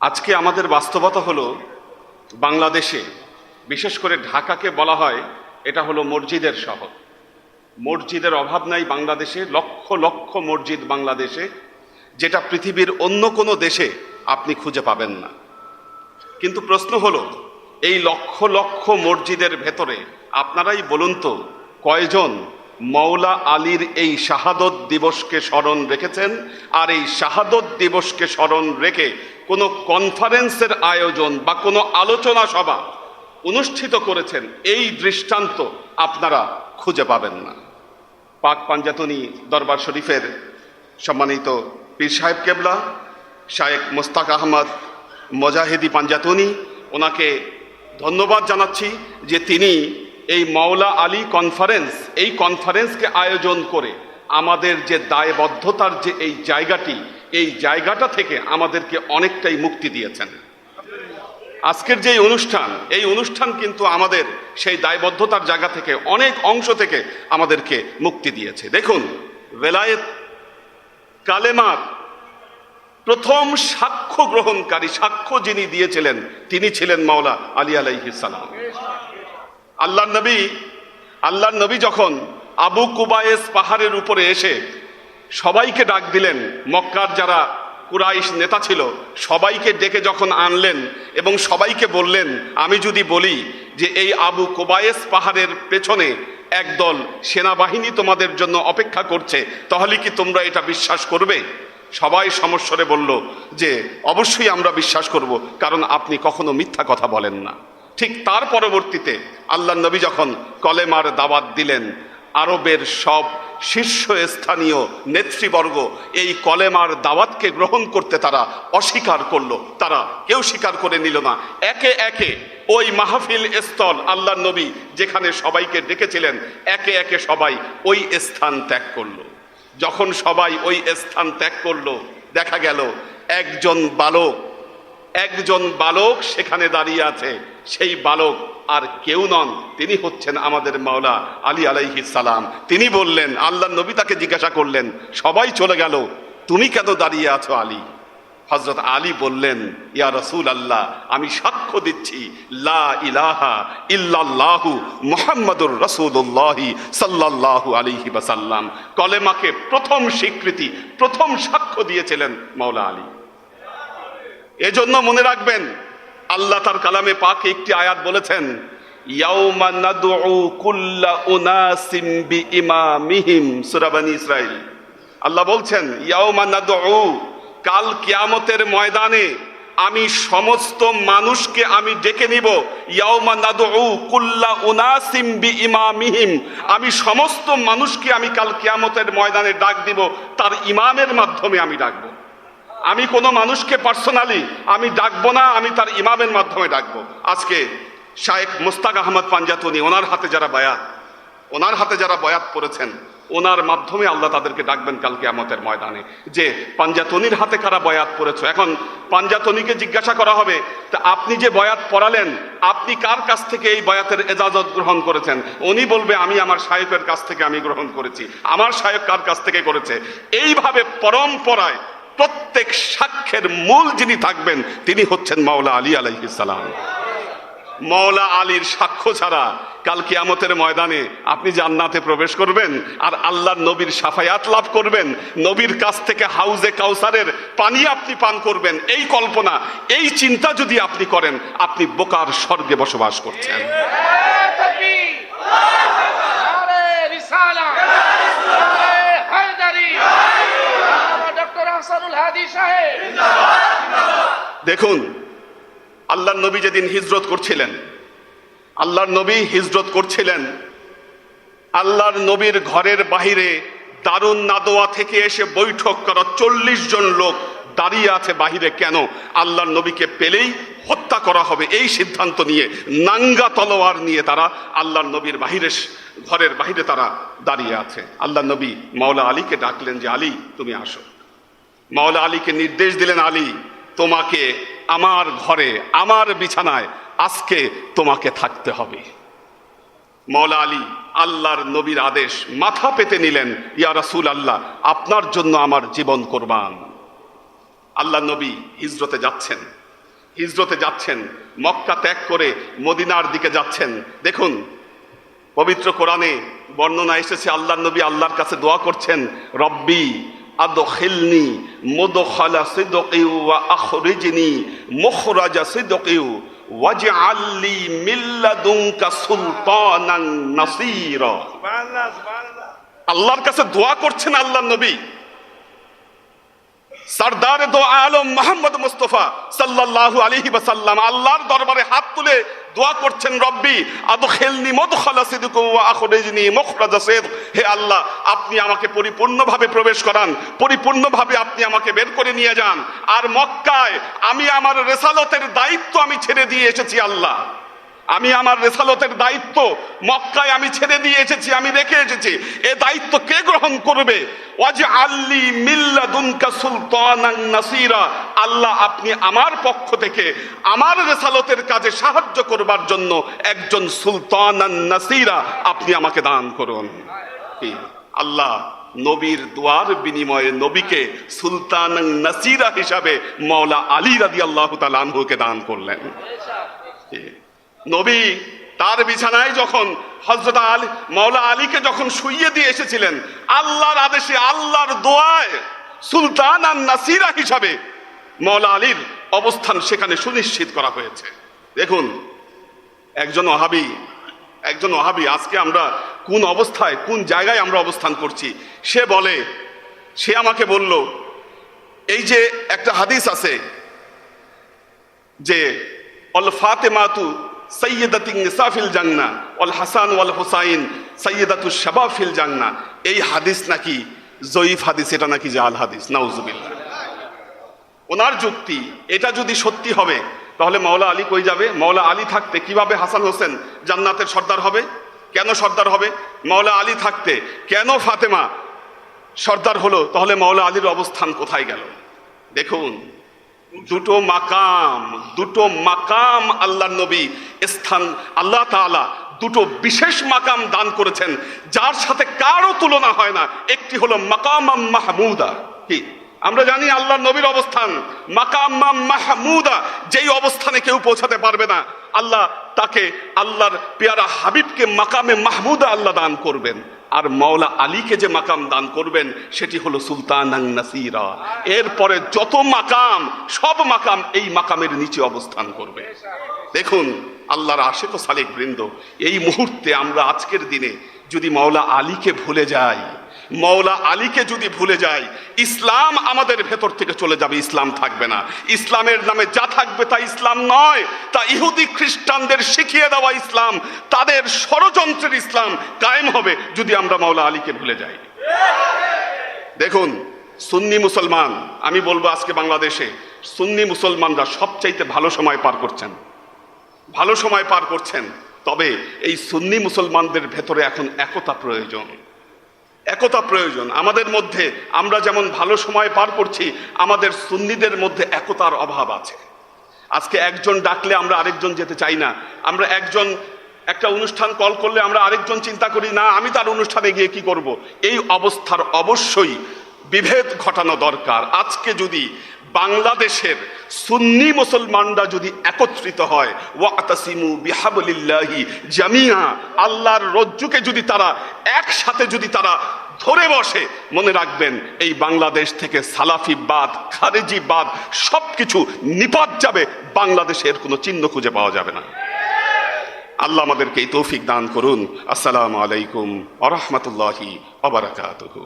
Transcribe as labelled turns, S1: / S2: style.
S1: আজকে আমাদের বাস্তবতা হলো বাংলাদেশে, বিশেষ করে ঢাকাকে বলা হয় এটা হলো মসজিদের শহর। মসজিদের অভাব নাই বাংলাদেশে, লক্ষ লক্ষ মসজিদ বাংলাদেশে, যেটা পৃথিবীর অন্য কোনো দেশে আপনি খুঁজে পাবেন না। কিন্তু প্রশ্ন হলো, এই লক্ষ লক্ষ মসজিদের ভেতরে আপনারাই বলুন তো, কয়জন মৌলা আলীর এই শাহাদত দিবসকে স্মরণ রেখেছেন? আর এই শাহাদত দিবসকে স্মরণ রেখে কোনো কনফারেন্সের আয়োজন বা কোনো আলোচনা সভা অনুষ্ঠিত করেছেন? এই দৃষ্টান্ত আপনারা খুঁজে পাবেন না। পাক পাঞ্জাতনী দরবার শরীফের সম্মানিত পীর সাহেব কেবলা শায়েখ মোস্তাক আহমদ মোজাহিদি পাঞ্জাতনী, ওনাকে ধন্যবাদ জানাচ্ছি যে তিনি এই মাওলা আলী কনফারেন্স, এই কনফারেন্সকে আয়োজন করে আমাদের যে দায়বদ্ধতার যে এই জায়গাটা থেকে আমাদেরকে অনেকটাই মুক্তি দিয়েছেন। আজকের যে এই অনুষ্ঠান কিন্তু আমাদের সেই দায়বদ্ধতার জায়গা থেকে অনেক অংশ থেকে আমাদেরকে মুক্তি দিয়েছে। দেখুন, বেলায়েত কালেমার প্রথম সাক্ষ্য গ্রহণকারী, সাক্ষ্য যিনি দিয়েছিলেন তিনি ছিলেন মাওলা আলী আলাইহিস সালাম। আল্লাহর নবী যখন আবু কুবায়েস পাহাড়ের উপরে এসে সবাইকে ডাক দিলেন, মক্কার যারা কুরাইশ নেতা ছিল সবাইকে ডেকে যখন আনলেন এবং সবাইকে বললেন, আমি যদি বলি যে এই আবু কুবায়েস পাহাড়ের পেছনে একদল সেনাবাহিনী তোমাদের জন্য অপেক্ষা করছে, তাহলে কি তোমরা এটা বিশ্বাস করবে? সবাই সমস্বরে বলল যে অবশ্যই আমরা বিশ্বাস করব, কারণ আপনি কখনো মিথ্যা কথা বলেন না। ঠিক তার পরবর্তীতে আল্লাহর নবী যখন কলেমার দাওয়াত দিলেন, আরবের সব শীর্ষস্থানীয় নেতৃবর্গ এই কলেমার দাওয়াতকে গ্রহণ করতে তারা অস্বীকার করলো, তারা কেউ স্বীকার করে নিল না। একে একে ওই মাহফিল স্থল, আল্লাহর নবী যেখানে সবাইকে ডেকেছিলেন, একে একে সবাই ওই স্থান ত্যাগ করলো। যখন সবাই ওই স্থান ত্যাগ করলো, দেখা গেল একজন বালক সেখানে দাঁড়িয়ে আছে। সেই বালক আর কেউ নন, তিনি হচ্ছেন আমাদের মাওলা আলী আলাইহিস সালাম। তিনি বললেন, আল্লাহর নবী তাকে জিজ্ঞাসা করলেন, সবাই চলে গেল, তুমি কেন দাঁড়িয়ে আছো আলী? হযরত আলী বললেন, ইয়া রাসূলুল্লাহ, আমি সাক্ষ্য দিচ্ছি লা ইলাহা ইল্লাল্লাহু মুহাম্মাদুর রাসূলুল্লাহ সাল্লাল্লাহু আলাইহি ওয়াসাল্লাম। কলেমাকে প্রথম স্বীকৃতি, প্রথম সাক্ষ্য দিয়েছিলেন মাওলা আলী। এজন্য মনে রাখবেন, আল্লাহ তার কালামে পাকে একটি আয়াত বলেছেন, ইয়াউমা নাদউ কুল্লা উনাসিম বিইমামিহিম, সূরা বনী ইসরাঈল। আল্লাহ বলছেন, ইয়াউমা নাদউ, কাল কিয়ামতের ময়দানে আমি সমস্ত মানুষকে আমি ডেকে নিব। ইয়াউমা নাদউ কুল্লা উনাসিম বিইমামিহিম, আমি সমস্ত মানুষকে আমি কাল কিয়ামতের ময়দানে ডাক দিব, তার ইমামের মাধ্যমে আমি ডাকবো। আমি কোনো মানুষকে পার্সোনালি আমি ডাকবো না, আমি তার ইমামের মাধ্যমে ডাকবো। আজকে শায়েখ মোস্তাক আহমদ পাঞ্জাতনী, ওনার হাতে যারা বয়াত পড়েছেন, ওনার মাধ্যমে আল্লাহ তাদেরকে ডাকবেন কাল কিয়ামতের ময়দানে, যে পাঞ্জাতনীর হাতে কারা বয়াত পড়েছো। এখন পাঞ্জাতনীকে জিজ্ঞাসা করা হবে, তা আপনি যে বয়াত পড়ালেন, আপনি কার কাছ থেকে এই বয়াতের এজাজত গ্রহণ করেছেন? উনি বলবে, আমি আমার শায়েখের কাছ থেকে আমি গ্রহণ করেছি। আমার শায়েখ কার কাছ থেকে করেছে? এইভাবে পরম্পরায় প্রত্যেক সাক্ষ্যের মূল যিনি থাকবেন তিনি হচ্ছেন মাওলা আলী আলাইহিস সালাম। মাওলা আলীর সাক্ষ্য ছাড়া কাল কিয়ামতের ময়দানে আপনি জান্নাতে প্রবেশ করবেন আর আল্লাহর নবীর শাফায়াত লাভ করবেন, নবীর কাছ থেকে হাউজে কাউসারের পানি আপনি পান করবেন। এই কল্পনা, এই চিন্তা যদি আপনি করেন, আপনি বোকার স্বর্গে বসবাস করছেন। দেখুন, আল্লাহর নবী যেদিন হিজরত করছিলেন, আল্লাহর নবীর ঘরের বাহিরে দারুন নাদোয়া থেকে এসে বৈঠক করা 40 জন লোক দাঁড়িয়ে আছে বাহিরে। কেন? আল্লাহর নবীকে পেলেই হত্যা করা হবে, এই সিদ্ধান্ত নিয়ে নাঙ্গা তলোয়ার নিয়ে তারা আল্লাহর নবীর ঘরের বাহিরে তারা দাঁড়িয়ে আছে। আল্লাহর নবী মাওলা আলীকে ডাকলেন যে, আলী তুমি আসো। মাওলা আলীকে নির্দেশ দিলেন, আলী তোমাকে আমার ঘরে, আমার বিছানায় আজকে তোমাকে থাকতে হবে। মাওলা আলী আল্লাহর নবীর আদেশ মাথা পেতে নিলেন, ইয়া রাসূলুল্লাহ, আপনার জন্য আমার জীবন কোরবান। আল্লাহ নবী হিজরতে যাচ্ছেন, হিজরতে যাচ্ছেন, মক্কা ত্যাগ করে মদিনার দিকে যাচ্ছেন। দেখুন পবিত্র কোরআনে বর্ণনা এসেছে, আল্লাহর নবী আল্লাহর কাছে দোয়া করছেন, রব্বি আদখিলনি মুদখালা সিদকি ওয়া আখরিজনি মুখরাজা সিদকি ওয়াজআল লি মিন লাদুনকা সুলতানান নাসীরা। সুবহানাল্লাহ, সুবহানাল্লাহ। আল্লাহর কাছে দোয়া করছেন আল্লাহর নবী, সরদারে দো আলম মোহাম্মদ মুস্তাফা সাল্লাল্লাহু আলাইহি ওয়াসাল্লাম আল্লাহর দরবারে হাত তুলে দোয়া করছেন, রব্বি আদখিলনি মুদখালা সিদকি ওয়া আখরিজনি মুখরাজা সিদক। হে আল্লাহ, আপনি আমাকে পরিপূর্ণভাবে প্রবেশ করান, পরিপূর্ণভাবে আপনি আমাকে বের করে নিয়ে যান। আর মক্কায় আমি আমার রিসালতের দায়িত্ব আমি ছেড়ে দিয়ে এসেছি আল্লাহ, আমি আমার রিসালতের দায়িত্ব মক্কায় আমি ছেড়ে দিয়ে এসেছি, আমি রেখে এসেছি। এ দায়িত্ব কে গ্রহণ করবে? ওয়াজআল লি মিন লাদুনকা সুলতানান নাসীরা। আল্লাহ, আপনি আমার পক্ষ থেকে আমার রিসালতের কাজে সাহায্য করবার জন্য একজন সুলতানান নাসীরা আপনি আমাকে দান করুন। আল্লাহ নবীর দোয়ার বিনিময়ে নবীকে সুলতানান নাসীরা হিসাবে মাওলা আলী রাদিয়াল্লাহু তাআলা আনহুকে দান করলেন। নবী তার বিছানায় যখন হযরত আলী মাওলা আলীকে যখন শুইয়ে দিয়ে এসেছিলেন, আল্লাহর আদেশে আল্লাহর দোয়ায় সুলতানান নাসীরা হিসাবে মাওলা আলীর অবস্থান সেখানে সুনিশ্চিত করা হয়েছে। দেখুন একজন ওহাবি আজকে আমরা কোন অবস্থায় কোন জায়গায় আমরা অবস্থান করছি, সে আমাকে বলল, এই যে একটা হাদিস আছে যে অল ফাতেমাতু সাইয়্যিদাতুন নিসা ফিল জান্নাহ ওয়াল হাসান ওয়াল হুসাইন সাইয়্যিদাতুশ শাবাব ফিল জান্নাহ। এই হাদিস নাকি জয়ীফ হাদিস, এটা নাকি জাল হাদিস, নাউজুবিল্লাহ। ওনার যুক্তি, এটা যদি সত্যি হবে তাহলে মাওলা আলী কই যাবে? মাওলা আলী থাকতে কিভাবে হাসান হোসেন জান্নাতের সর্দার হবে? কেন সর্দার হবে? মাওলা আলী থাকতে কেন ফাতেমা সর্দার হলো? তাহলে মাওলা আলীর অবস্থান কোথায় গেল? দেখুন দুটো মাকাম আল্লাহ নবী স্থান, আল্লাহ তাআলা দুটো বিশেষ মাকাম দান করেছেন যার সাথে কারো তুলনা হয় না। একটি হলো মাকাম মাহমুদা, কি আমরা জানি আল্লাহ নবীর অবস্থান মাকাম মাহমুদা, যেই অবস্থানে কেউ পৌঁছাতে পারবে না, আল্লাহ তাকে আল্লাহর পেয়ারা হাবিবকে মাকামে মাহমুদা আল্লাহ দান করবেন। আর মাওলা আলীকে যে মাকাম দান করবেন সেটি হলো সুলতানান নাসীরা। এরপরে যত মাকাম, সব মাকাম এই মাকামের নিচে অবস্থান করবে। দেখুন আল্লাহর আশিক ও সালেক বৃন্দ, এই মুহূর্তে আমরা আজকের দিনে যদি মাওলা আলীকে ভুলে যাই, ইসলাম আমাদের ভেতর থেকে চলে যাবে, ইসলাম থাকবে না। ইসলামের নামে যা থাকবে তা ইসলাম নয়, তা ইহুদি খ্রিস্টানদের শিখিয়ে দেওয়া ইসলাম, তাদের ষড়যন্ত্রের ইসলাম কায়েম হবে যদি আমরা মাওলা আলীকে ভুলে যাই। দেখুন সুন্নি মুসলমান, আমি বলবো আজকে বাংলাদেশে সুন্নি মুসলমানরা সবচাইতে ভালো সময় পার করছেন। তবে এই সুন্নি মুসলমানদের ভেতরে এখন একতা প্রয়োজন। আমাদের মধ্যে আমরা যেমন ভালো সময় পার করছি, আমাদের সুন্নিদের মধ্যে একতার অভাব আছে। আজকে একজন ডাকলে আমরা আরেকজন যেতে চাই না। আমরা একটা অনুষ্ঠান কল করলে আমরা আরেকজন চিন্তা করি, না আমি তার অনুষ্ঠানে গিয়ে কি করব। এই অবস্থার অবশ্যই বিভেদ ঘটানো দরকার। আজকে যদি বাংলাদেশের সুন্নি মুসলমানরা যদি একত্রিত হয়, ওয়াতাসিমু বিহাবলিল্লাহি জামিআ, আল্লাহর রজ্জুকে যদি তারা একসাথে যদি তারা ধরে বসে, মনে রাখবেন এই বাংলাদেশ থেকে সালাফিবাদ, খারেজিবাদ সবকিছু নিপাত যাবে, বাংলাদেশের কোনো চিহ্ন খুঁজে পাওয়া যাবে না। আল্লাহ আমাদেরকে এই তৌফিক দান করুন। আসসালামু আলাইকুম ওয়া রাহমাতুল্লাহি ওয়া বারাকাতুহু।